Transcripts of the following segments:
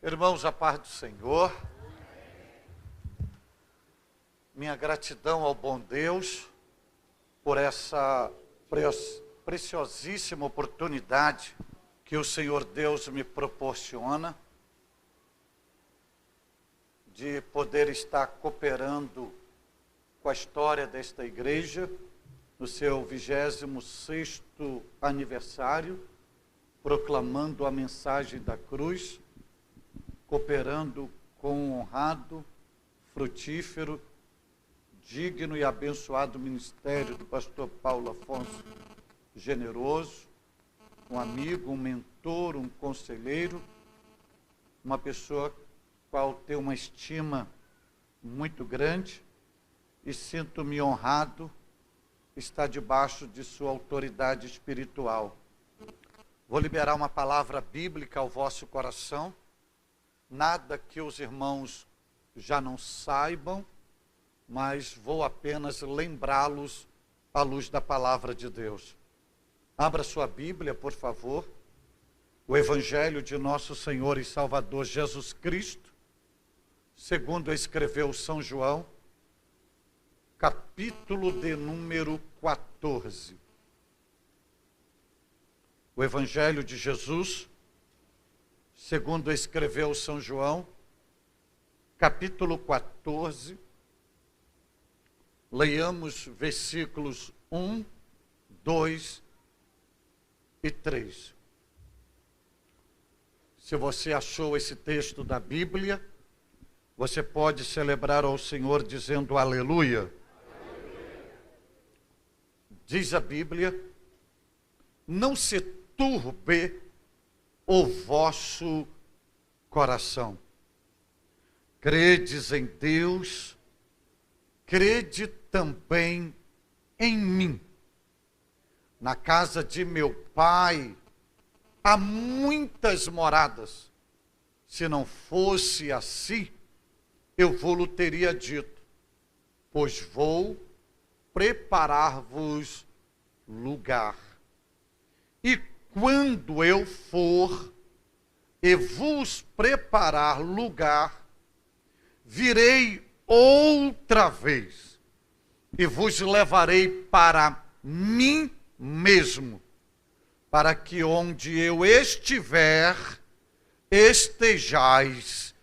Irmãos, a paz do Senhor, minha gratidão ao bom Deus por essa preciosíssima oportunidade que o Senhor Deus me proporciona de poder estar cooperando com a história desta igreja no seu 26º aniversário, proclamando a mensagem da cruz, cooperando com um honrado, frutífero, digno e abençoado ministério do pastor Paulo Afonso Generoso, um amigo, um mentor, um conselheiro, uma pessoa qual tenho uma estima muito grande e sinto-me honrado estar debaixo de sua autoridade espiritual. Vou liberar uma palavra bíblica ao vosso coração, nada que os irmãos já não saibam, mas vou apenas lembrá-los à luz da palavra de Deus. Abra sua Bíblia, por favor, o Evangelho de nosso Senhor e Salvador Jesus Cristo, segundo escreveu São João, capítulo de número 14. O Evangelho de Jesus, segundo escreveu São João, capítulo 14, leiamos versículos 1, 2 e 3. Se você achou esse texto da Bíblia, você pode celebrar ao Senhor dizendo aleluia. Aleluia. Diz a Bíblia, não se turbe o vosso coração. Credes em Deus, crede também em mim. Na casa de meu Pai há muitas moradas. Se não fosse assim, eu vou-lhe teria dito, pois vou preparar-vos lugar. E quando eu for e vos preparar lugar, virei outra vez e vos levarei para mim mesmo, para que onde eu estiver, estejais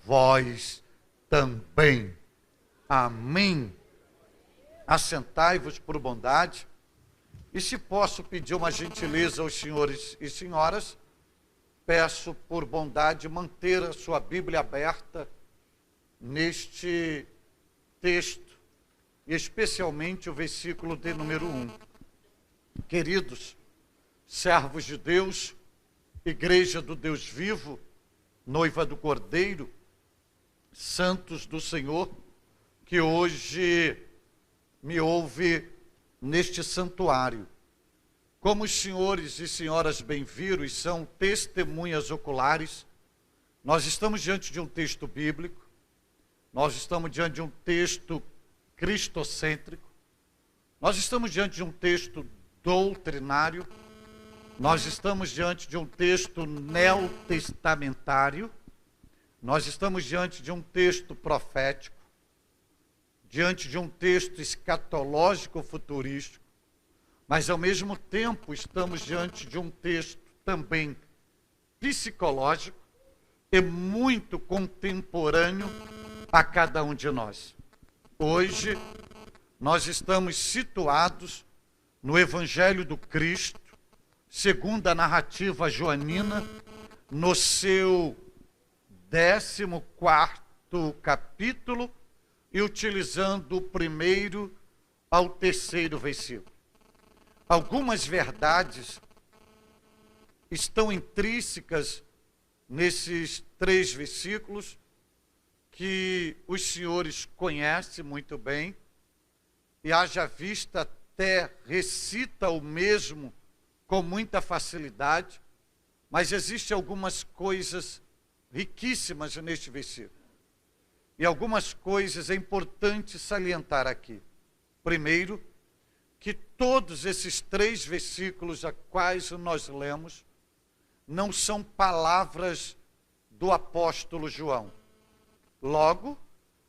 vós também. Amém. Assentai-vos por bondade. E se posso pedir uma gentileza aos senhores e senhoras, peço por bondade manter a sua Bíblia aberta neste texto, e especialmente o versículo de número 1. Queridos servos de Deus, Igreja do Deus vivo, noiva do Cordeiro, santos do Senhor, que hoje me ouve neste santuário. Como os senhores e senhoras bem viram e são testemunhas oculares, nós estamos diante de um texto bíblico, nós estamos diante de um texto cristocêntrico, nós estamos diante de um texto doutrinário, nós estamos diante de um texto neotestamentário, nós estamos diante de um texto profético, diante de um texto escatológico futurístico, mas ao mesmo tempo estamos diante de um texto também psicológico e muito contemporâneo a cada um de nós. Hoje nós estamos situados no Evangelho do Cristo, segundo a narrativa joanina, no seu 14º capítulo, e utilizando o 1º ao 3º versículo. Algumas verdades estão intrínsecas nesses 3 versículos, que os senhores conhecem muito bem, e haja vista até recita o mesmo com muita facilidade, mas existem algumas coisas riquíssimas neste versículo. E algumas coisas é importante salientar aqui. Primeiro, que todos esses 3 versículos a quais nós lemos não são palavras do apóstolo João. Logo,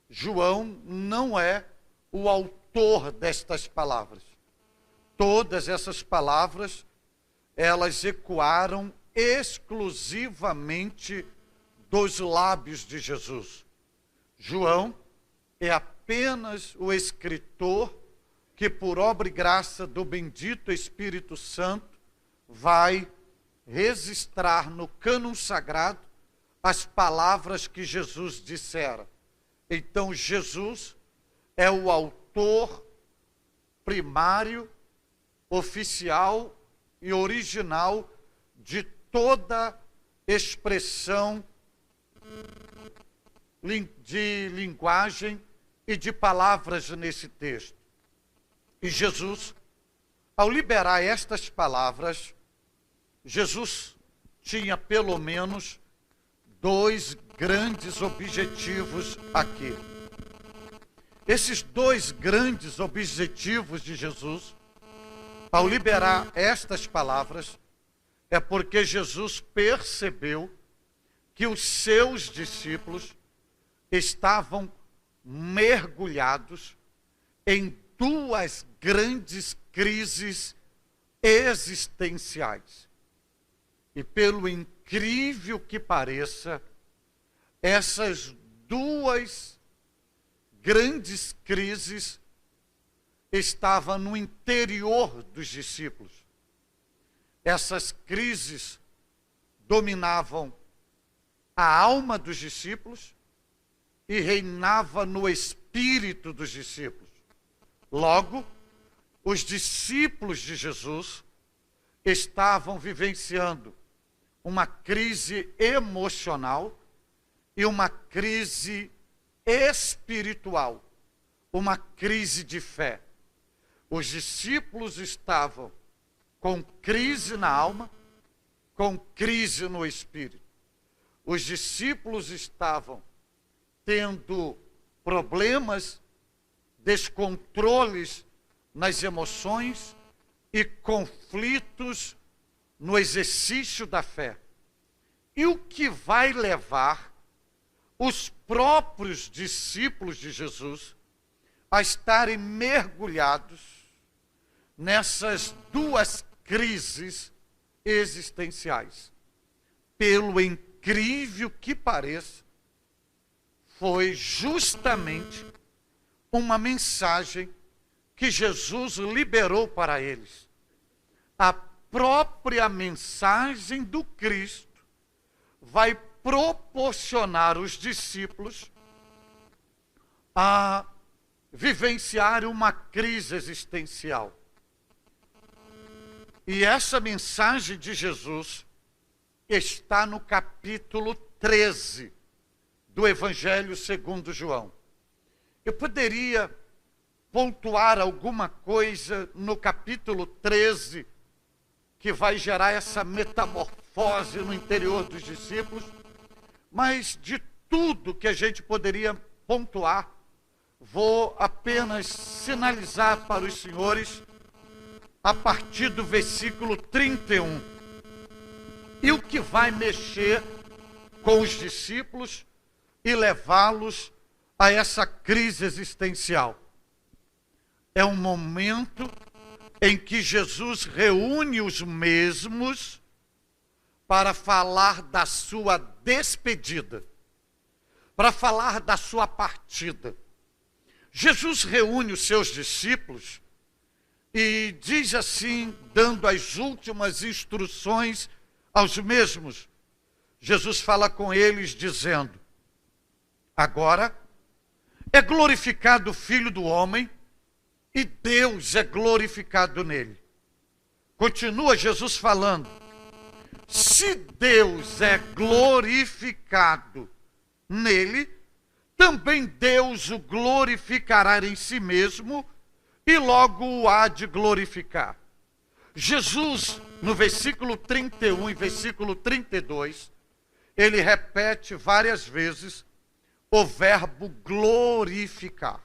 João não é o autor destas palavras. Todas essas palavras, elas ecoaram exclusivamente dos lábios de Jesus. João é apenas o escritor que, por obra e graça do bendito Espírito Santo, vai registrar no cânon sagrado as palavras que Jesus dissera. Então, Jesus é o autor primário, oficial e original de toda expressão de linguagem e de palavras nesse texto. E Jesus, ao liberar estas palavras, Jesus tinha pelo menos dois grandes objetivos aqui. Esses dois grandes objetivos de Jesus, ao liberar estas palavras, é porque Jesus percebeu que os seus discípulos estavam mergulhados em duas grandes crises existenciais. E pelo incrível que pareça, essas duas grandes crises estavam no interior dos discípulos. Essas crises dominavam a alma dos discípulos e reinava no espírito dos discípulos. Logo, os discípulos de Jesus estavam vivenciando uma crise emocional e uma crise espiritual, uma crise de fé. Os discípulos estavam com crise na alma, com crise no espírito. Os discípulos estavam tendo problemas, descontroles nas emoções e conflitos no exercício da fé. E o que vai levar os próprios discípulos de Jesus a estarem mergulhados nessas duas crises existenciais? Pelo incrível que pareça, foi justamente uma mensagem que Jesus liberou para eles. A própria mensagem do Cristo vai proporcionar os discípulos a vivenciar uma crise existencial. E essa mensagem de Jesus está no capítulo 13 do Evangelho segundo João. Eu poderia pontuar alguma coisa no capítulo 13 que vai gerar essa metamorfose no interior dos discípulos, mas de tudo que a gente poderia pontuar, vou apenas sinalizar para os senhores a partir do versículo 31. E o que vai mexer com os discípulos e levá-los a essa crise existencial. É um momento em que Jesus reúne os mesmos para falar da sua despedida, para falar da sua partida. Jesus reúne os seus discípulos e diz assim, dando as últimas instruções aos mesmos. Jesus fala com eles dizendo: agora é glorificado o Filho do Homem e Deus é glorificado nele. Continua Jesus falando: se Deus é glorificado nele, também Deus o glorificará em si mesmo e logo o há de glorificar. Jesus, no versículo 31 e versículo 32, ele repete várias vezes o verbo glorificar.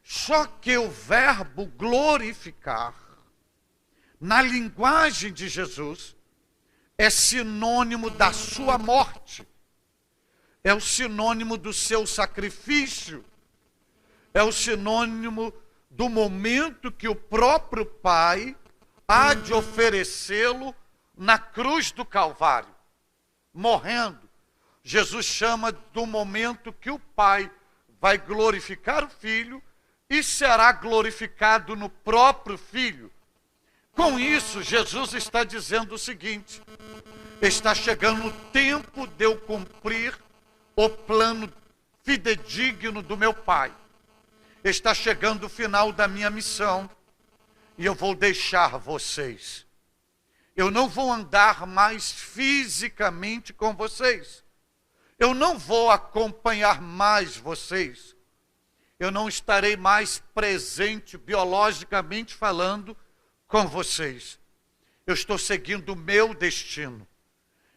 Só que o verbo glorificar, na linguagem de Jesus, é sinônimo da sua morte. é o sinônimo do seu sacrifício, é o sinônimo do momento que o próprio Pai há de oferecê-lo na cruz do Calvário, morrendo. Jesus chama do momento que o Pai vai glorificar o Filho e será glorificado no próprio Filho. Com isso, Jesus está dizendo o seguinte: está chegando o tempo de eu cumprir o plano fidedigno do meu Pai. Está chegando o final da minha missão e eu vou deixar vocês. Eu não vou andar mais fisicamente com vocês. Eu não vou acompanhar mais vocês. Eu não estarei mais presente, biologicamente falando, com vocês. Eu estou seguindo o meu destino.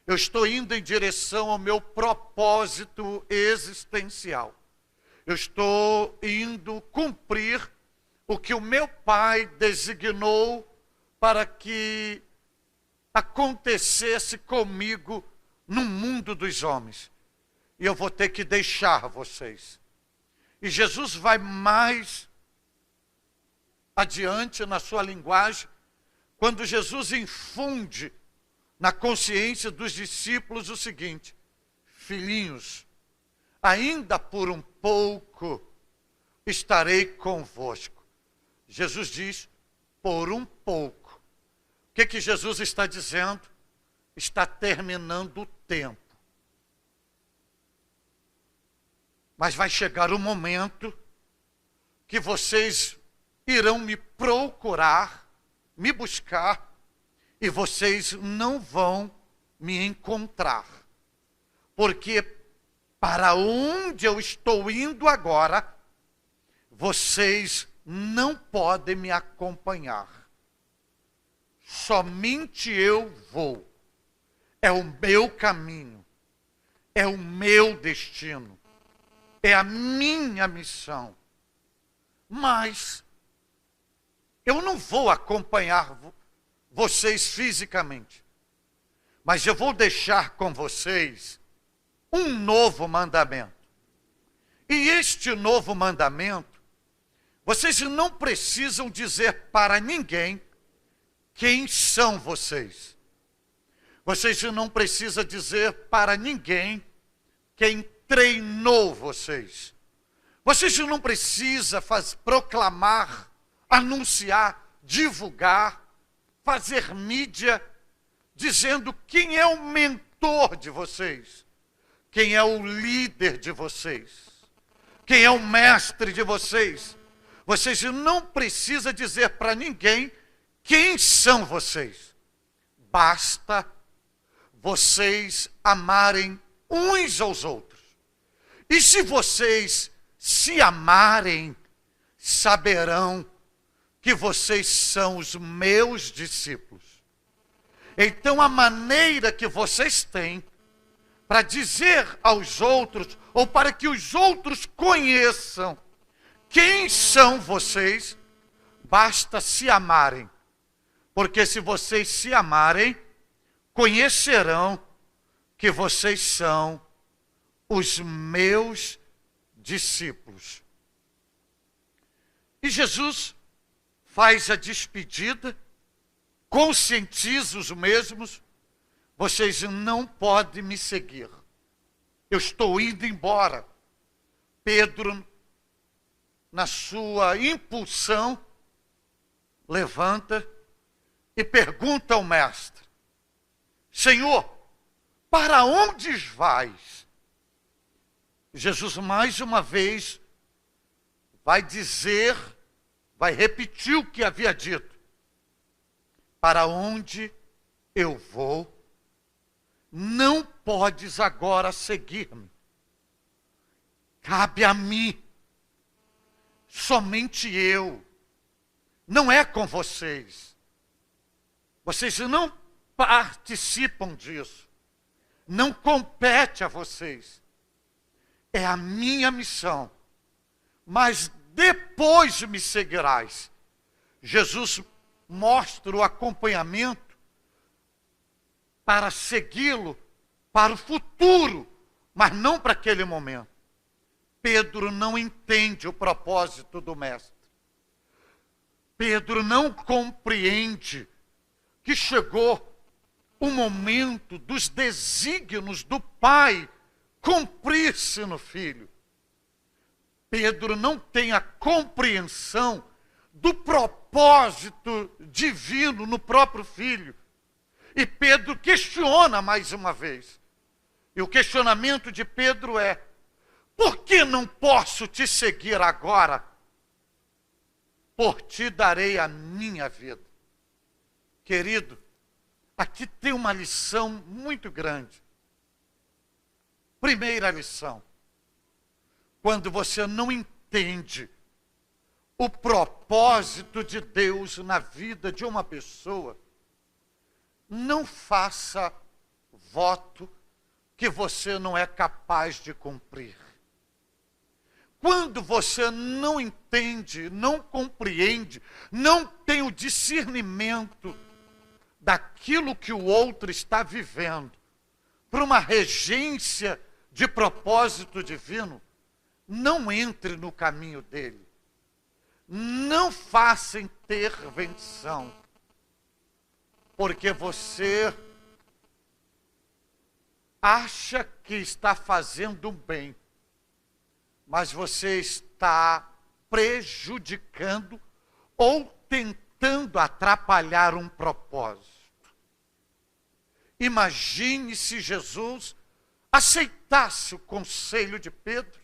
Eu estou indo em direção ao meu propósito existencial. Eu estou indo cumprir o que o meu Pai designou para que acontecesse comigo no mundo dos homens. E eu vou ter que deixar vocês. E Jesus vai mais adiante na sua linguagem, quando Jesus infunde na consciência dos discípulos o seguinte: filhinhos, ainda por um pouco estarei convosco. Jesus diz, por um pouco. O que Jesus está dizendo? Está terminando o tempo. Mas vai chegar o momento que vocês irão me procurar, me buscar, e vocês não vão me encontrar. Porque para onde eu estou indo agora, vocês não podem me acompanhar. Somente eu vou. É o meu caminho. É o meu destino. É a minha missão. Mas eu não vou acompanhar vocês fisicamente. Mas eu vou deixar com vocês um novo mandamento. E este novo mandamento, vocês não precisam dizer para ninguém quem são vocês. Vocês não precisam dizer para ninguém quem treinou vocês. Vocês não precisam proclamar, anunciar, divulgar, fazer mídia, dizendo quem é o mentor de vocês, quem é o líder de vocês, quem é o mestre de vocês. Vocês não precisam dizer para ninguém quem são vocês. Basta vocês amarem uns aos outros. E se vocês se amarem, saberão que vocês são os meus discípulos. Então a maneira que vocês têm para dizer aos outros, ou para que os outros conheçam quem são vocês, basta se amarem. Porque se vocês se amarem, conhecerão que vocês são os meus discípulos. E Jesus faz a despedida, conscientiza os mesmos: vocês não podem me seguir. Eu estou indo embora. Pedro, na sua impulsão, levanta e pergunta ao mestre: Senhor, para onde vais? Jesus mais uma vez vai dizer, vai repetir o que havia dito: para onde eu vou, não podes agora seguir-me. Cabe a mim. Somente eu. Não é com vocês. Vocês não participam disso. Não compete a vocês. É a minha missão. Mas depois me seguirás. Jesus mostra o acompanhamento para segui-lo para o futuro, mas não para aquele momento. Pedro não entende o propósito do Mestre. Pedro não compreende que chegou o momento dos desígnios do Pai cumprir-se no Filho. Pedro não tem a compreensão do propósito divino no próprio Filho. E Pedro questiona mais uma vez. E o questionamento de Pedro é: por que não posso te seguir agora? Por ti darei a minha vida. Querido, aqui tem uma lição muito grande. Primeira lição: quando você não entende o propósito de Deus na vida de uma pessoa, não faça voto que você não é capaz de cumprir. Quando você não entende, não compreende, não tem o discernimento daquilo que o outro está vivendo, para uma regência de propósito divino, não entre no caminho dele. Não faça intervenção, porque você acha que está fazendo bem, mas você está prejudicando ou tentando atrapalhar um propósito. Imagine se Jesus aceitasse o conselho de Pedro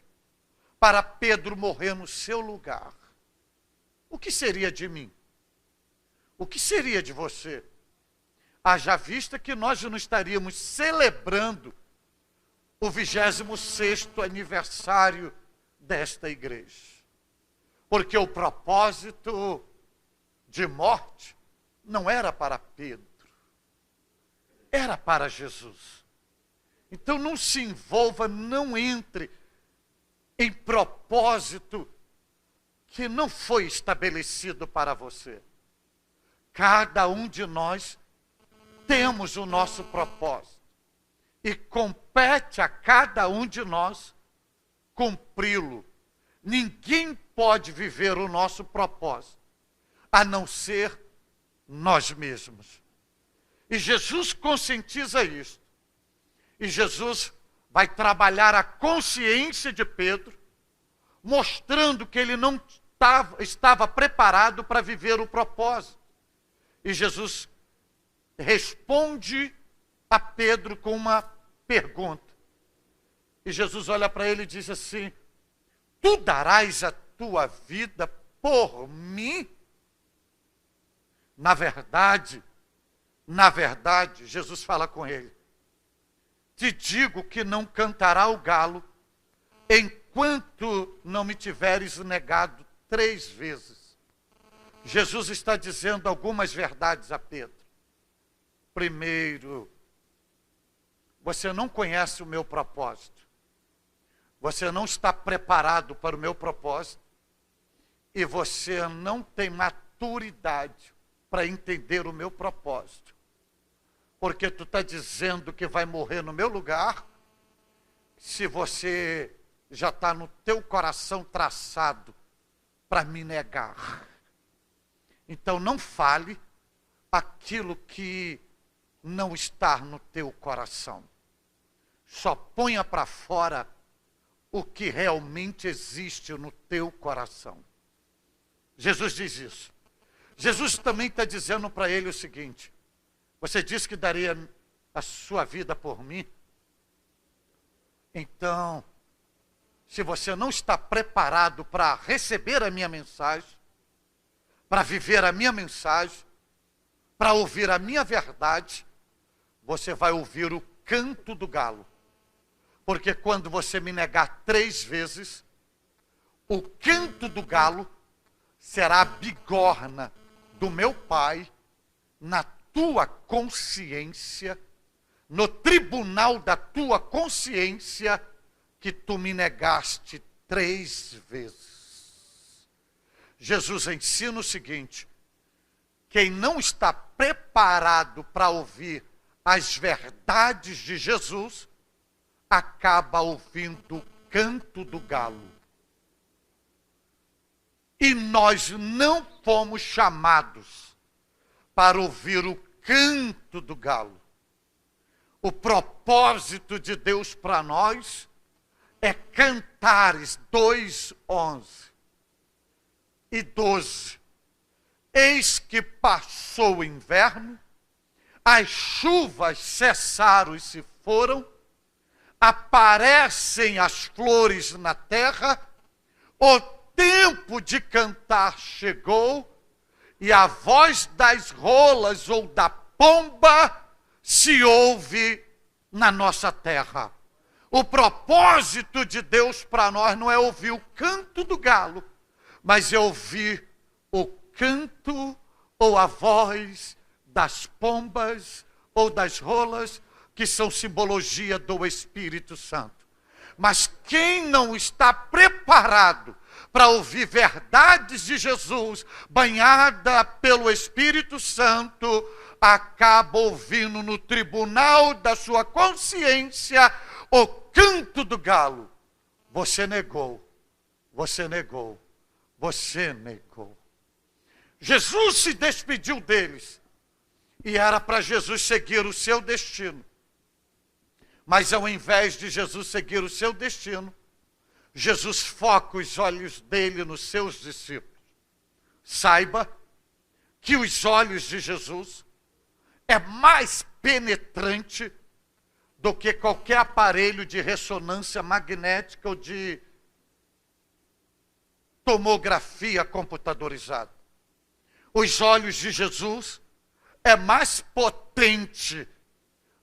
para Pedro morrer no seu lugar. O que seria de mim? O que seria de você? Haja vista que nós não estaríamos celebrando o 26º aniversário desta igreja. Porque o propósito de morte não era para Pedro, era para Jesus. Então não se envolva, não entre em propósito que não foi estabelecido para você. Cada um de nós temos o nosso propósito e compete a cada um de nós cumpri-lo. Ninguém pode viver o nosso propósito a não ser nós mesmos. E Jesus conscientiza isso. E Jesus vai trabalhar a consciência de Pedro, mostrando que ele não estava preparado para viver o propósito. E Jesus responde a Pedro com uma pergunta. E Jesus olha para ele e diz assim: tu darás a tua vida por mim? Na verdade, Jesus fala com ele: te digo que não cantará o galo enquanto não me tiveres negado 3 vezes. Jesus está dizendo algumas verdades a Pedro. Primeiro, você não conhece o meu propósito. Você não está preparado para o meu propósito. E você não tem maturidade para entender o meu propósito. Porque tu está dizendo que vai morrer no meu lugar, se você já está no teu coração traçado para me negar. Então não fale aquilo que não está no teu coração. Só ponha para fora o que realmente existe no teu coração. Jesus diz isso. Jesus também está dizendo para ele o seguinte: você disse que daria a sua vida por mim? Então, se você não está preparado para receber a minha mensagem, para viver a minha mensagem, para ouvir a minha verdade, você vai ouvir o canto do galo. Porque quando você me negar 3 vezes, o canto do galo será a bigorna do meu Pai na tua consciência, no tribunal da tua consciência, que tu me negaste 3 vezes. Jesus ensina o seguinte: quem não está preparado para ouvir as verdades de Jesus, acaba ouvindo o canto do galo. E nós não fomos chamados para ouvir o canto do galo. O propósito de Deus para nós é Cantares 2:11 e 12. Eis que passou o inverno, as chuvas cessaram e se foram, aparecem as flores na terra, o tempo de cantar chegou, e a voz das rolas ou da pomba se ouve na nossa terra. O propósito de Deus para nós não é ouvir o canto do galo, mas é ouvir o canto ou a voz das pombas ou das rolas, que são simbologia do Espírito Santo. Mas quem não está preparado para ouvir verdades de Jesus, banhada pelo Espírito Santo, acaba ouvindo no tribunal da sua consciência o canto do galo. Você negou, você negou, você negou. Jesus se despediu deles, e era para Jesus seguir o seu destino. Mas ao invés de Jesus seguir o seu destino, Jesus foca os olhos dele nos seus discípulos. Saiba que os olhos de Jesus é mais penetrante do que qualquer aparelho de ressonância magnética ou de tomografia computadorizada. Os olhos de Jesus é mais potente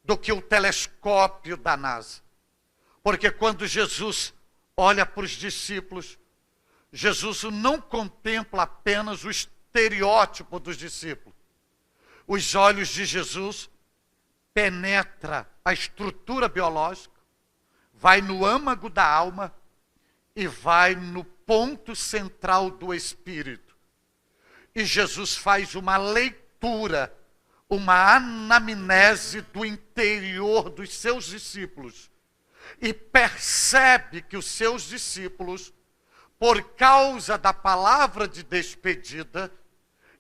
do que o telescópio da NASA. Porque quando Jesus olha para os discípulos, Jesus não contempla apenas o estereótipo dos discípulos. Os olhos de Jesus penetram a estrutura biológica, vai no âmago da alma e vai no ponto central do espírito. E Jesus faz uma leitura, uma anamnese do interior dos seus discípulos e percebe que os seus discípulos, por causa da palavra de despedida,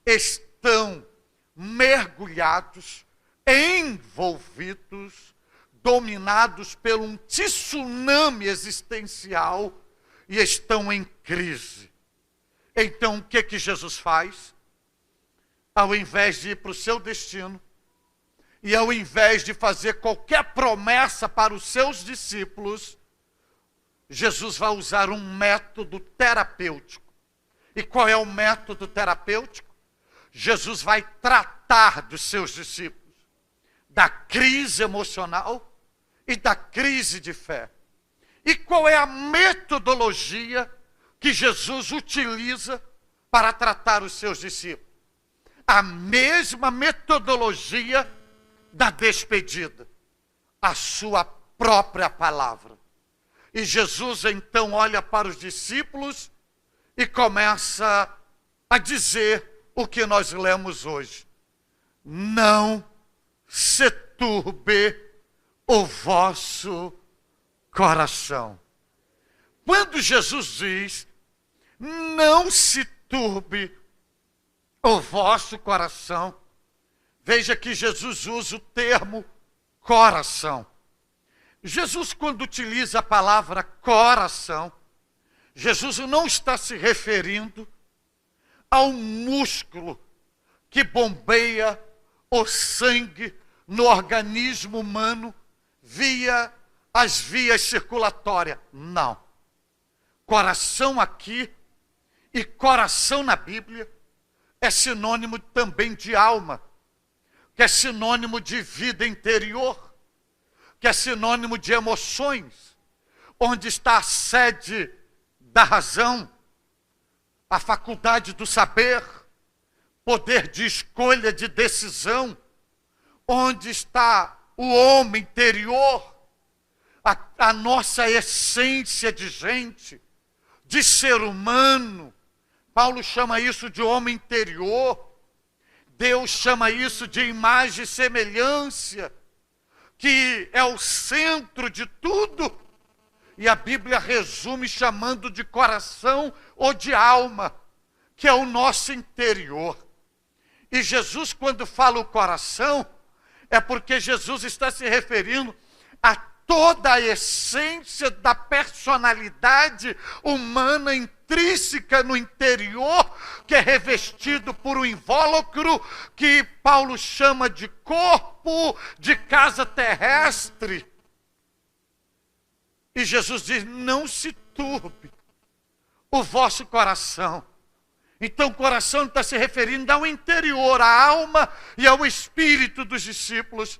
estão mergulhados, envolvidos, dominados por um tsunami existencial e estão em crise. Então, o que Jesus faz? Ao invés de ir para o seu destino, e ao invés de fazer qualquer promessa para os seus discípulos, Jesus vai usar um método terapêutico. E qual é o método terapêutico? Jesus vai tratar dos seus discípulos, da crise emocional e da crise de fé. E qual é a metodologia que Jesus utiliza para tratar os seus discípulos? A mesma metodologia da despedida, a sua própria palavra. E Jesus então olha para os discípulos e começa a dizer o que nós lemos hoje. Não se turbe o vosso coração. Quando Jesus diz, não se turbe o vosso coração, veja que Jesus usa o termo coração. Jesus, quando utiliza a palavra coração, Jesus não está se referindo ao músculo que bombeia o sangue no organismo humano via as vias circulatórias. Não. Coração aqui e coração na Bíblia é sinônimo também de alma, que é sinônimo de vida interior, que é sinônimo de emoções, onde está a sede da razão, a faculdade do saber, poder de escolha, de decisão, onde está o homem interior, a nossa essência de gente, de ser humano. Paulo chama isso de homem interior. Deus chama isso de imagem e semelhança, que é o centro de tudo, e a Bíblia resume chamando de coração ou de alma, que é o nosso interior. E Jesus, quando fala o coração, é porque Jesus está se referindo a toda a essência da personalidade humana intrínseca no interior, que é revestido por um invólucro que Paulo chama de corpo de casa terrestre. E Jesus diz: não se turbe o vosso coração. Então o coração está se referindo ao interior, à alma e ao espírito dos discípulos.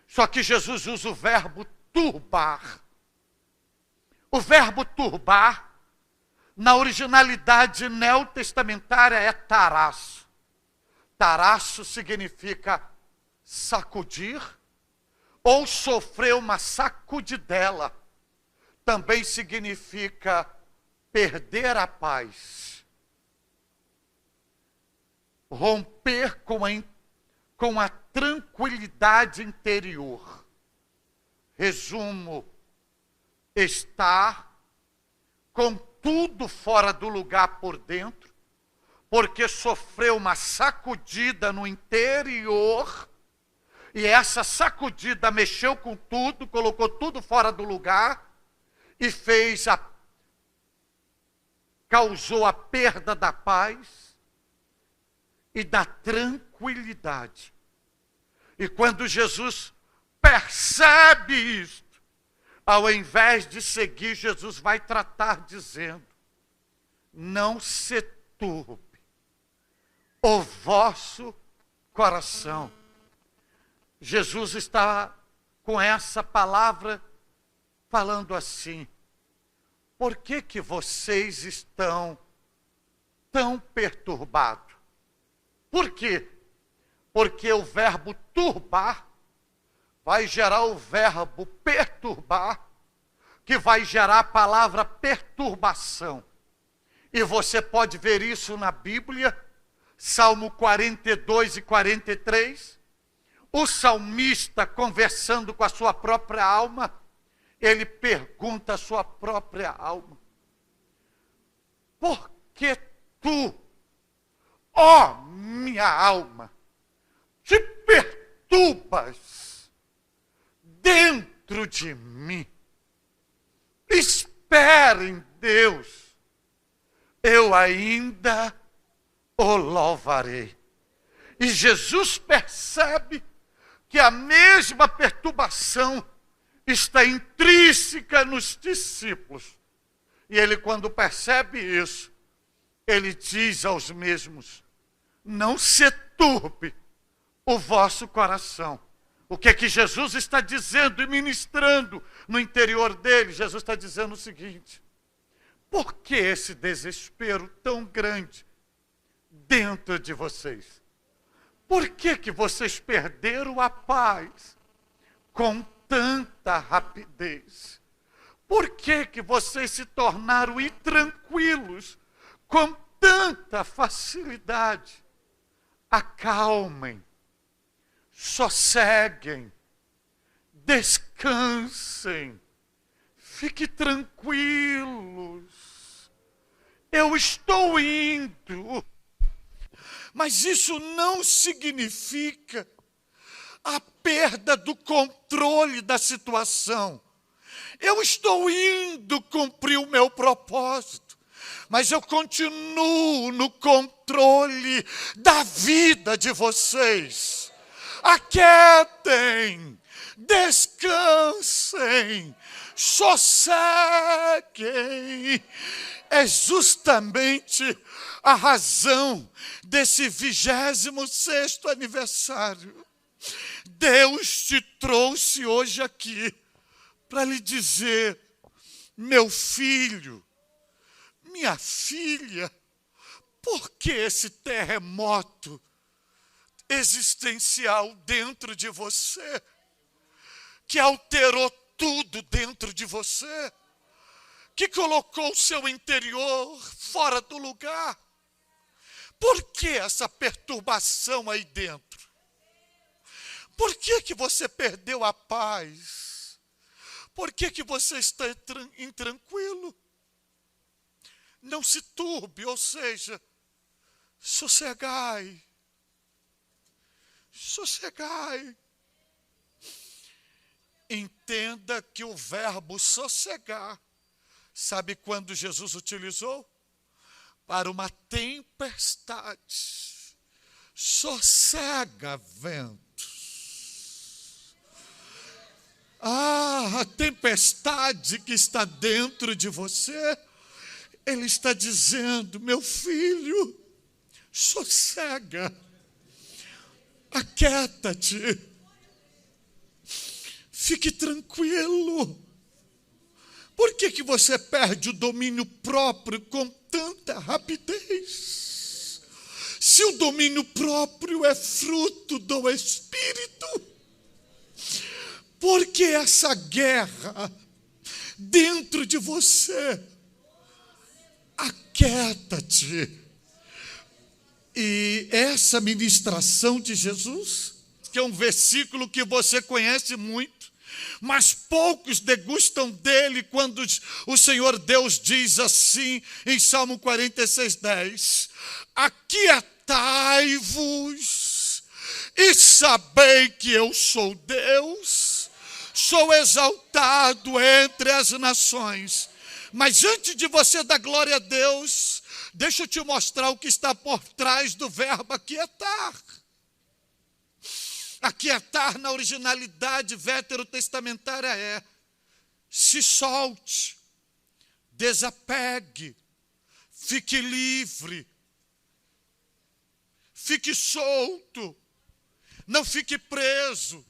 Só que Jesus usa o verbo turbar. O verbo turbar, na originalidade neotestamentária, é tarasso. Tarasso significa sacudir ou sofrer uma sacudidela. Também significa perder a paz. Romper com a tranquilidade interior. Resumo: estar com tudo fora do lugar por dentro, porque sofreu uma sacudida no interior, e essa sacudida mexeu com tudo, colocou tudo fora do lugar, e causou a perda da paz e da tranquilidade. E quando Jesus percebe isto, ao invés de seguir, Jesus vai tratar dizendo: não se turbe o vosso coração. Jesus está com essa palavra falando assim: por que vocês estão tão perturbados? Por quê? Porque o verbo turbar vai gerar o verbo perturbar, que vai gerar a palavra perturbação. E você pode ver isso na Bíblia, Salmo 42 e 43. O salmista, conversando com a sua própria alma, ele pergunta à sua própria alma: por que tu, ó minha alma, te perturbas dentro de mim? Espera em Deus, eu ainda o louvarei. E Jesus percebe que a mesma perturbação está intrínseca nos discípulos. E ele, quando percebe isso, ele diz aos mesmos: não se turbe o vosso coração. O que é que Jesus está dizendo e ministrando no interior dele? Jesus está dizendo o seguinte: por que esse desespero tão grande dentro de vocês? Por que vocês perderam a paz com tanta rapidez? Por que vocês se tornaram intranquilos com tanta facilidade? Acalmem, sosseguem, descansem, fiquem tranquilos. Eu estou indo, mas isso não significa a perda do controle da situação. Eu estou indo cumprir o meu propósito, mas eu continuo no controle da vida de vocês. Aquietem, descansem, sosseguem. É justamente a razão desse 26º aniversário. Deus te trouxe hoje aqui para lhe dizer: meu filho, minha filha, por que esse terremoto existencial dentro de você, que alterou tudo dentro de você, que colocou o seu interior fora do lugar? Por que essa perturbação aí dentro? Por que você perdeu a paz? Por que você está intranquilo? Não se turbe, ou seja, sossegai. Sossegai. Entenda que o verbo sossegar, sabe quando Jesus utilizou? Para uma tempestade. Sossega, ventos. A tempestade que está dentro de você, ele está dizendo, meu filho, sossega, aquieta-te, fique tranquilo. Por que você perde o domínio próprio com tanta rapidez? Se o domínio próprio é fruto do Espírito, por que essa guerra dentro de você? Aquieta-te. E essa ministração de Jesus, que é um versículo que você conhece muito, mas poucos degustam dele, quando o Senhor Deus diz assim, em Salmo 46:10, aquietai-vos e sabei que eu sou Deus, sou exaltado entre as nações. Mas antes de você dar glória a Deus, deixa eu te mostrar o que está por trás do verbo aquietar. Aquietar na originalidade veterotestamentária é: se solte, desapegue, fique livre, fique solto, não fique preso.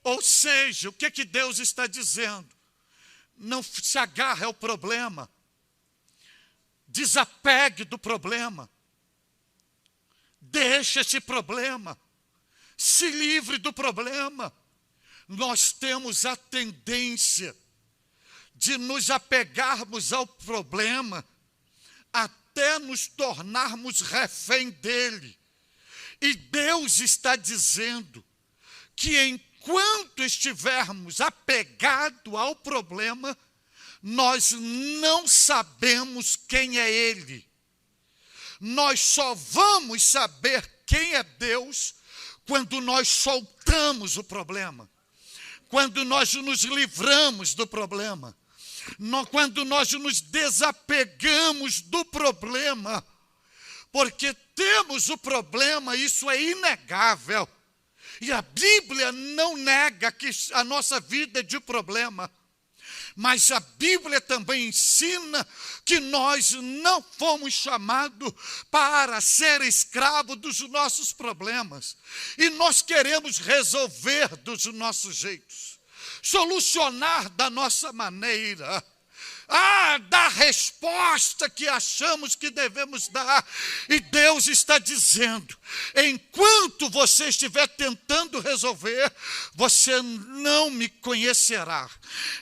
Ou seja, o que Deus está dizendo? Não se agarre ao problema, desapegue do problema, deixe esse problema, se livre do problema. Nós temos a tendência de nos apegarmos ao problema até nos tornarmos refém dele. E Deus está dizendo que enquanto estivermos apegados ao problema, nós não sabemos quem é ele. Nós só vamos saber quem é Deus quando nós soltamos o problema, quando nós nos livramos do problema, quando nós nos desapegamos do problema, porque temos o problema, isso é inegável. E a Bíblia não nega que a nossa vida é de problema. Mas a Bíblia também ensina que nós não fomos chamados para ser escravos dos nossos problemas. E nós queremos resolver dos nossos jeitos, solucionar da nossa maneira. Dar resposta que achamos que devemos dar. E Deus está dizendo, enquanto você estiver tentando resolver, você não me conhecerá.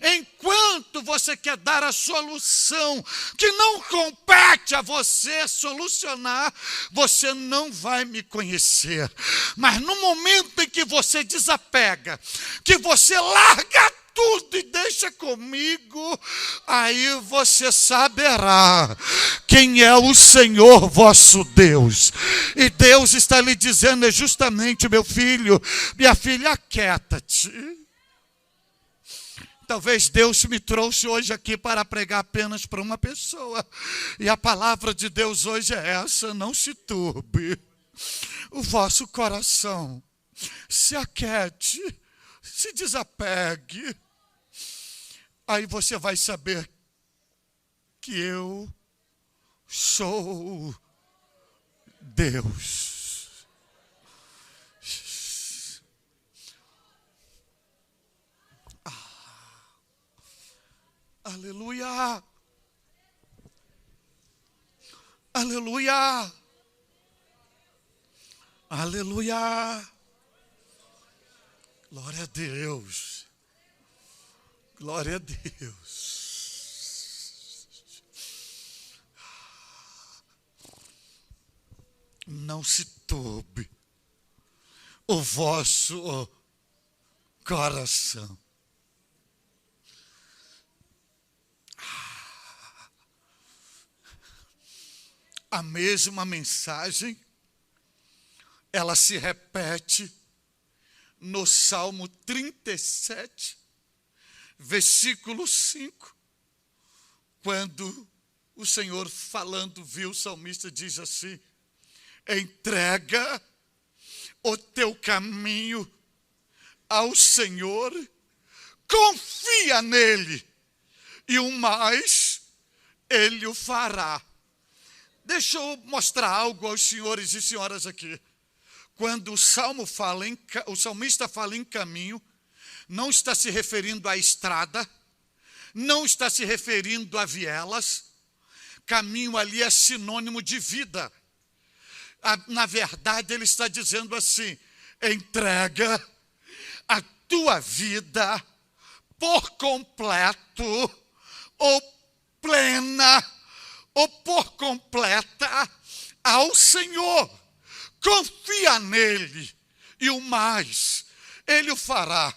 Enquanto você quer dar a solução que não compete a você solucionar, você não vai me conhecer. Mas no momento em que você desapega, que você larga tudo e deixa comigo, aí você saberá quem é o Senhor vosso Deus. E Deus está lhe dizendo, é justamente, meu filho, minha filha, aquieta-te. Talvez Deus me trouxe hoje aqui para pregar apenas para uma pessoa. E a palavra de Deus hoje é essa: não se turbe o vosso coração, se aquiete, se desapegue. Aí você vai saber que eu sou Deus. Aleluia! Aleluia! Aleluia! Glória a Deus! Glória a Deus! Não se turbe o vosso coração. A mesma mensagem, ela se repete no Salmo 37, versículo 5, quando o Senhor falando, viu o salmista, diz assim: entrega o teu caminho ao Senhor, confia nele, e o mais ele o fará. Deixa eu mostrar algo aos senhores e senhoras aqui. Quando o salmista fala em caminho, não está se referindo à estrada, não está se referindo a vielas. Caminho ali é sinônimo de vida. Na verdade, ele está dizendo assim: entrega a tua vida por completo, ou plena, ou por completa ao Senhor. Confia nele, e o mais ele o fará.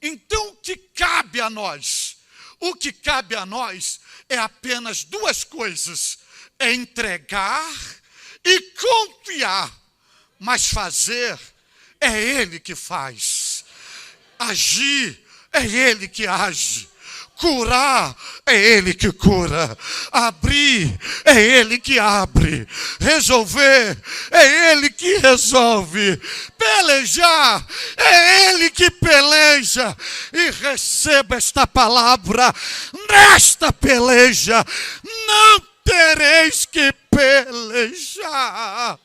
Então, o que cabe a nós? O que cabe a nós é apenas duas coisas: entregar e confiar. Mas fazer é ele que faz. Agir é ele que age. Curar é ele que cura. Abrir é ele que abre. Resolver é ele que resolve. Pelejar é ele que peleja. E receba esta palavra: nesta peleja não tereis que pelejar.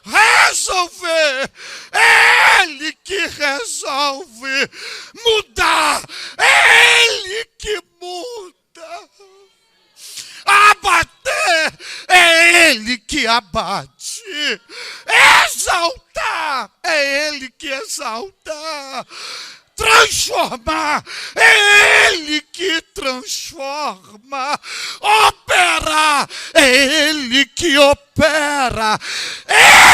Resolver é ele que resolve. Mudar é ele que muda. Abater é ele que abate. Exaltar é ele que exalta. Transformar é ele que transforma. Operar é ele que opera.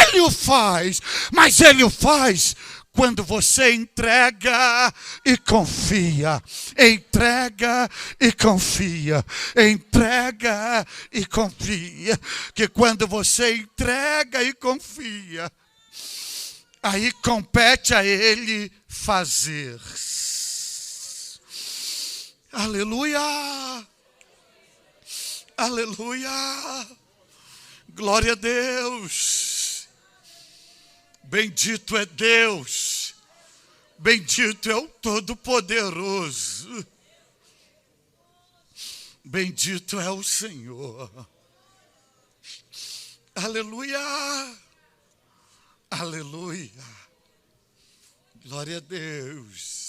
Ele o faz, mas ele o faz quando você entrega e confia. Entrega e confia. Entrega e confia. Que quando você entrega e confia, aí compete a ele fazer. Aleluia! Aleluia! Glória a Deus! Bendito é Deus! Bendito é o Todo-Poderoso! Bendito é o Senhor! Aleluia! Aleluia! Glória a Deus!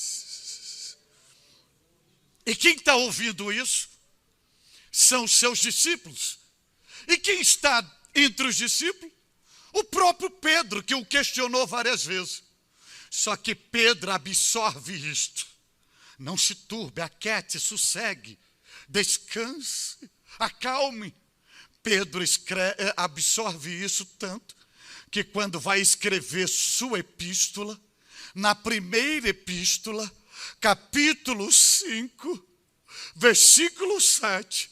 E quem está ouvindo isso são os seus discípulos. E quem está entre os discípulos? O próprio Pedro, que o questionou várias vezes. Só que Pedro absorve isto. Não se turbe, aquiete, sossegue, descanse, acalme. Pedro absorve isso tanto que quando vai escrever sua epístola, na primeira epístola, capítulo 5, versículo 7,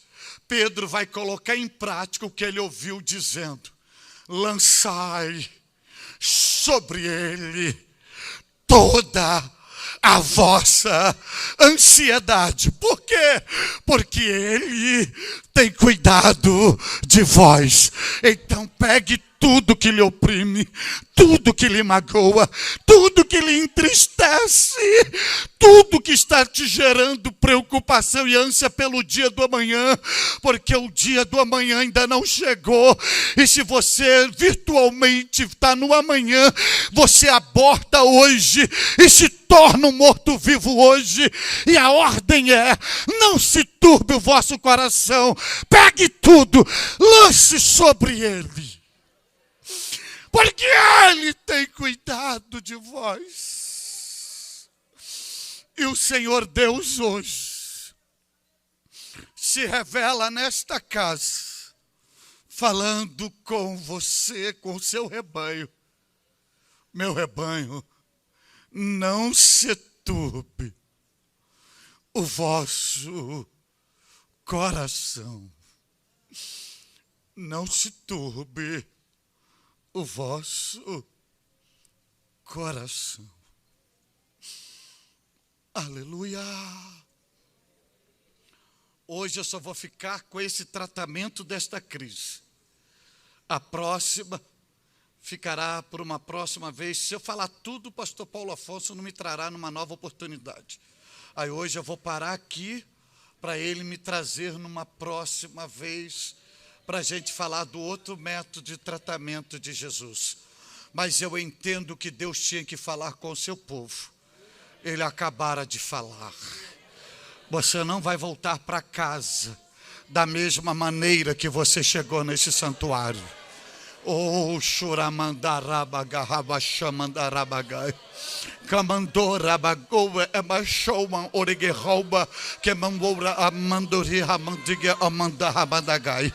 Pedro vai colocar em prática o que ele ouviu dizendo: lançai sobre ele toda a vossa ansiedade. Por quê? Porque ele tem cuidado de vós. Então pegue tudo que lhe oprime, tudo que lhe magoa, tudo que lhe entristece, tudo que está te gerando preocupação e ânsia pelo dia do amanhã, porque o dia do amanhã ainda não chegou. E se você virtualmente está no amanhã, você aborta hoje e se torna um morto-vivo hoje. E a ordem é: não se turbe o vosso coração, pegue tudo, lance sobre ele, porque ele tem cuidado de vós. E o Senhor Deus hoje se revela nesta casa, falando com você, com o seu rebanho. Meu rebanho, não se turbe o vosso coração. Não se turbe o vosso coração. Aleluia. Hoje eu só vou ficar com esse tratamento desta crise. A próxima ficará por uma próxima vez. Se eu falar tudo, o pastor Paulo Afonso não me trará numa nova oportunidade. Aí hoje eu vou parar aqui para ele me trazer numa próxima vez, para a gente falar do outro método de tratamento de Jesus. Mas eu entendo que Deus tinha que falar com o seu povo. Ele acabara de falar. Você não vai voltar para casa da mesma maneira que você chegou nesse santuário. Oh, Churamandarabagarabachamandarabagai. Camandorabagoa emachouman origerouba que mamora amandori ramandiga amandarabadagai.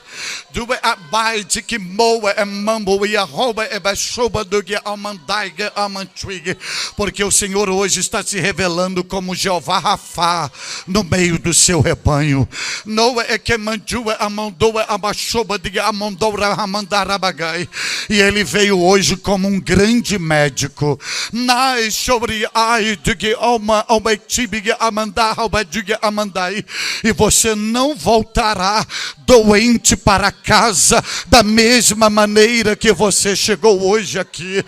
Due abide que moa é mambo e arroba é baixoba do que amandaiga amantrigue. Porque o Senhor hoje está se revelando como Jeová Rafá no meio do seu rebanho. Noa é que mandua amandoa abaixoba de amandora ramandarabagai. E ele veio hoje como um grande médico. E você não voltará doente para casa da mesma maneira que você chegou hoje aqui.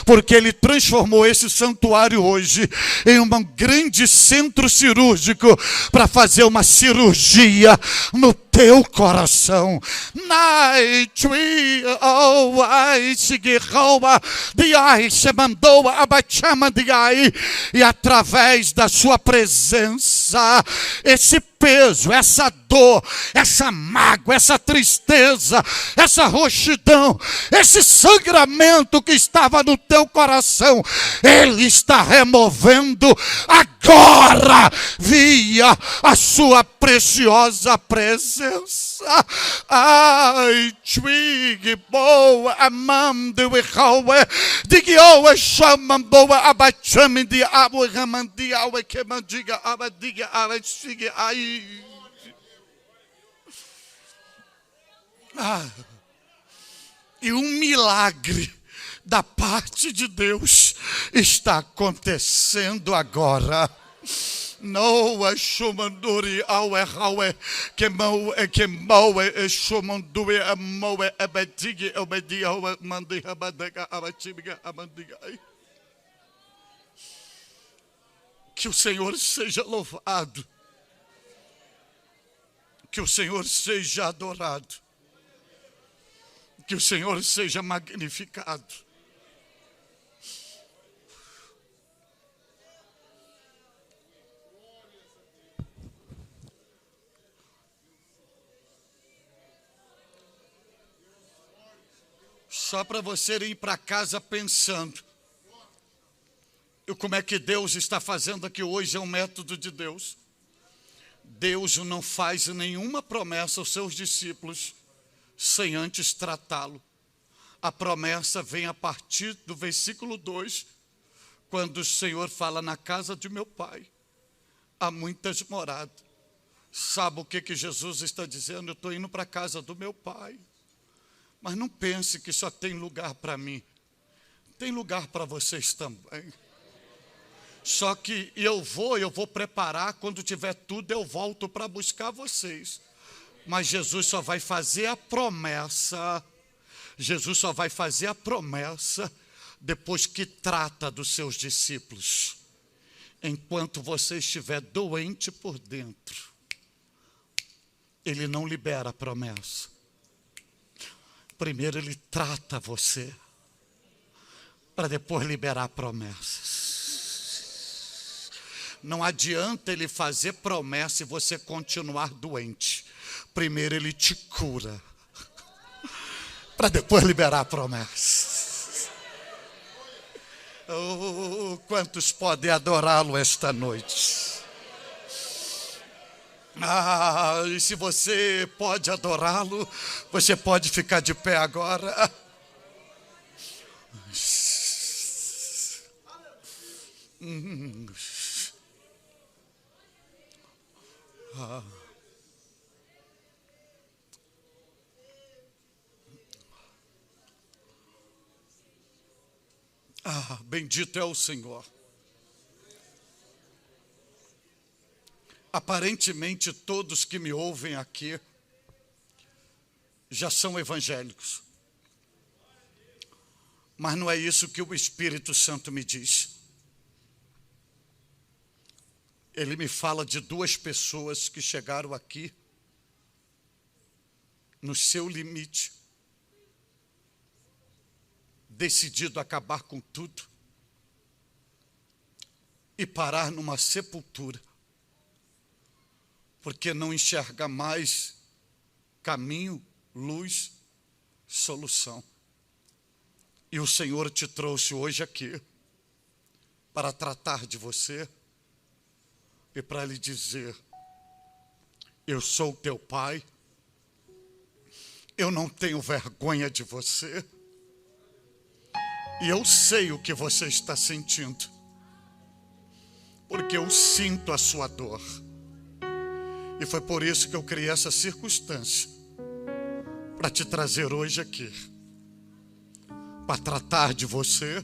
Porque ele transformou esse santuário hoje em um grande centro cirúrgico para fazer uma cirurgia no teu coração. E através da sua presença, esse peso, essa dor, essa mágoa, essa tristeza, essa roxidão, esse sangramento que estava no teu coração, Ele está removendo agora, via a sua preciosa presença. Ai, twig, boa, amando e roa, digioa, chamam boa, abachame de água, ramandia, água, que mandiga, abadiga, abadiga, ai. E um milagre da parte de Deus está acontecendo agora. Noa shumanduri awe hawe kemoe shumanduri amoe abadigi obedia mandi abadaga abatibiga amandiga. Que o Senhor seja louvado. Que o Senhor seja adorado. Que o Senhor seja magnificado. Só para você ir para casa pensando. E como é que Deus está fazendo aqui hoje é um método de Deus. Deus não faz nenhuma promessa aos seus discípulos sem antes tratá-lo. A promessa vem a partir do versículo 2, quando o Senhor fala: na casa de meu Pai há muitas moradas. Sabe o que Jesus está dizendo? Eu estou indo para a casa do meu Pai. Mas não pense que só tem lugar para mim. Tem lugar para vocês também. Só que eu vou preparar, quando tiver tudo eu volto para buscar vocês. Mas Jesus só vai fazer a promessa. Jesus só vai fazer a promessa depois que trata dos seus discípulos. Enquanto você estiver doente por dentro, Ele não libera a promessa. Primeiro Ele trata você, para depois liberar promessas. Não adianta Ele fazer promessa e você continuar doente. Primeiro Ele te cura, para depois liberar promessas. Oh, quantos podem adorá-lo esta noite? E se você pode adorá-lo, você pode ficar de pé agora. Bendito é o Senhor. Aparentemente todos que me ouvem aqui já são evangélicos. Mas não é isso que o Espírito Santo me diz. Ele me fala de duas pessoas que chegaram aqui no seu limite, decidido a acabar com tudo e parar numa sepultura, porque não enxerga mais caminho, luz, solução. E o Senhor te trouxe hoje aqui para tratar de você e para lhe dizer: eu sou teu pai, eu não tenho vergonha de você, e eu sei o que você está sentindo, porque eu sinto a sua dor. E foi por isso que eu criei essa circunstância, para te trazer hoje aqui, para tratar de você,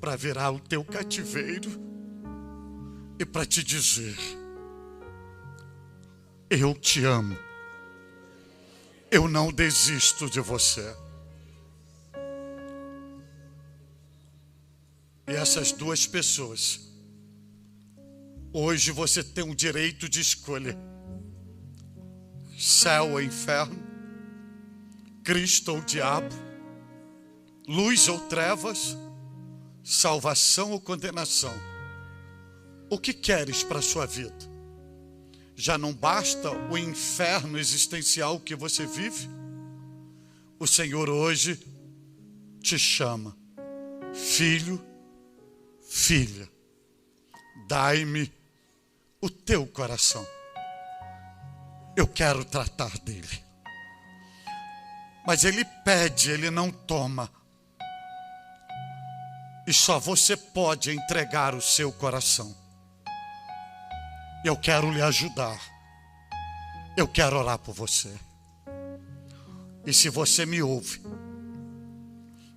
para virar o teu cativeiro e para te dizer: eu te amo, eu não desisto de você. E essas duas pessoas, hoje você tem o direito de escolha: céu ou inferno, Cristo ou diabo, luz ou trevas, salvação ou condenação. O que queres para a sua vida? Já não basta o inferno existencial que você vive? O Senhor hoje te chama: filho, filha, dai-me o teu coração. Eu quero tratar dele. Mas ele pede, ele não toma. E só você pode entregar o seu coração. Eu quero lhe ajudar. Eu quero orar por você. E se você me ouve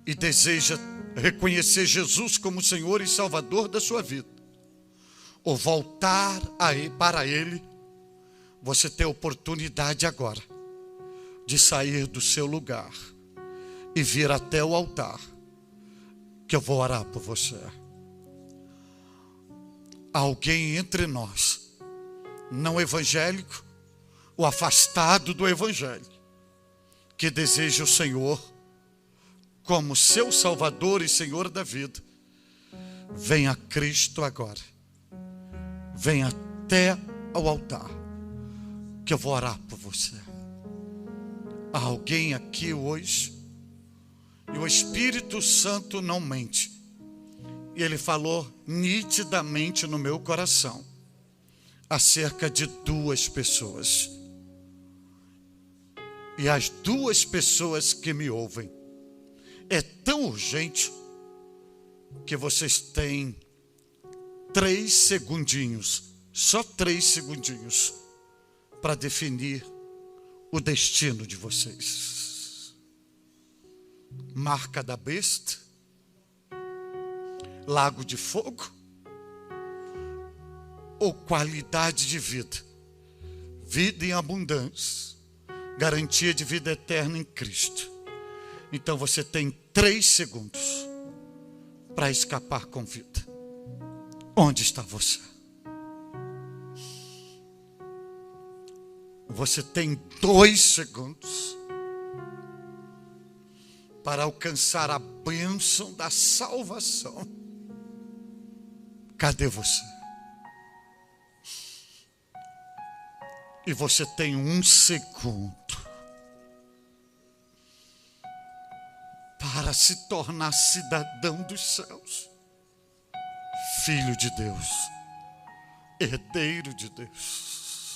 e deseja reconhecer Jesus como Senhor e Salvador da sua vida, ou voltar para Ele, você tem a oportunidade agora de sair do seu lugar e vir até o altar, que eu vou orar por você. Alguém entre nós, não evangélico, ou afastado do evangelho, que deseja o Senhor como seu Salvador e Senhor da vida, venha a Cristo agora. Venha até ao altar, que eu vou orar por você. Há alguém aqui hoje, e o Espírito Santo não mente, e ele falou nitidamente no meu coração, acerca de duas pessoas. E as duas pessoas que me ouvem, é tão urgente, que vocês têm 3 segundinhos, só 3 segundinhos, para definir o destino de vocês. Marca da besta, lago de fogo, ou qualidade de vida, vida em abundância, garantia de vida eterna em Cristo. Então você tem 3 segundos para escapar com vida. Onde está você? Você tem 2 segundos para alcançar a bênção da salvação. Cadê você? E você tem 1 segundo para se tornar cidadão dos céus, filho de Deus, herdeiro de Deus.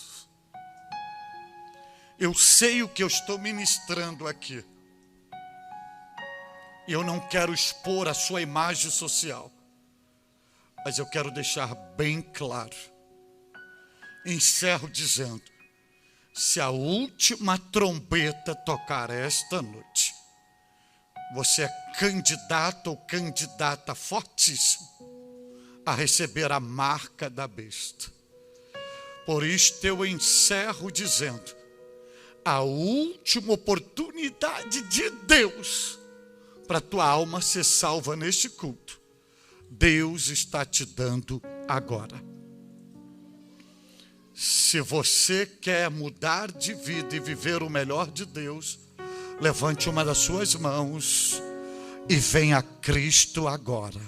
Eu sei o que eu estou ministrando aqui. E eu não quero expor a sua imagem social. Mas eu quero deixar bem claro. Encerro dizendo: se a última trombeta tocar esta noite, você é candidato ou candidata fortíssimo a receber a marca da besta. Por isto eu encerro dizendo: a última oportunidade de Deus para a tua alma ser salva neste culto, Deus está te dando agora. Se você quer mudar de vida e viver o melhor de Deus, levante uma das suas mãos e venha a Cristo agora.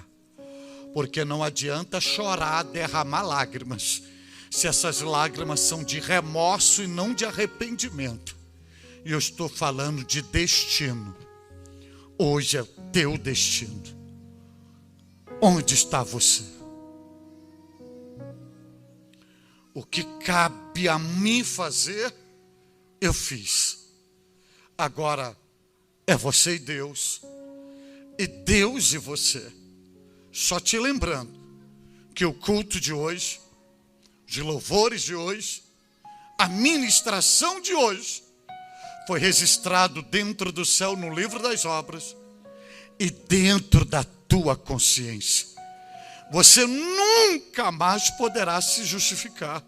Porque não adianta chorar, derramar lágrimas, se essas lágrimas são de remorso e não de arrependimento. E eu estou falando de destino. Hoje é teu destino. Onde está você? O que cabe a mim fazer, eu fiz. Agora é você e Deus. E Deus e você. Só te lembrando que o culto de hoje, de louvores de hoje, a ministração de hoje, foi registrado dentro do céu no livro das obras e dentro da tua consciência. Você nunca mais poderá se justificar.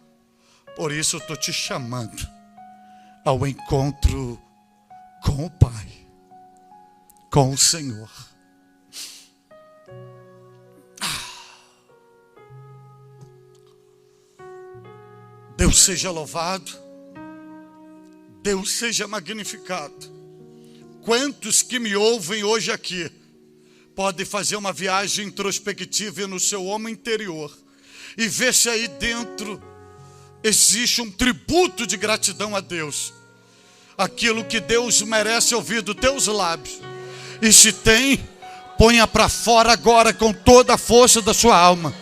Por isso eu estou te chamando ao encontro com o Pai, com o Senhor. Deus seja louvado, Deus seja magnificado. Quantos que me ouvem hoje aqui podem fazer uma viagem introspectiva no seu homem interior e ver se aí dentro existe um tributo de gratidão a Deus, aquilo que Deus merece ouvir dos teus lábios. E se tem, ponha para fora agora com toda a força da sua alma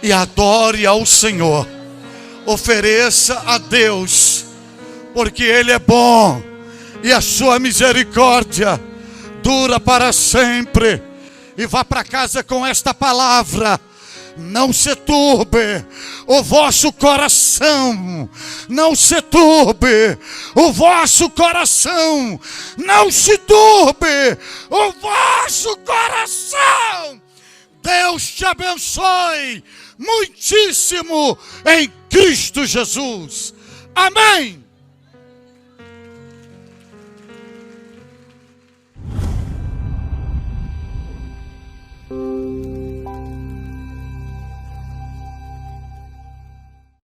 e adore ao Senhor. Ofereça a Deus, porque Ele é bom e a sua misericórdia dura para sempre. E vá para casa com esta palavra: não se turbe o vosso coração, não se turbe o vosso coração, não se turbe o vosso coração. Deus te abençoe muitíssimo em Cristo Jesus. Amém.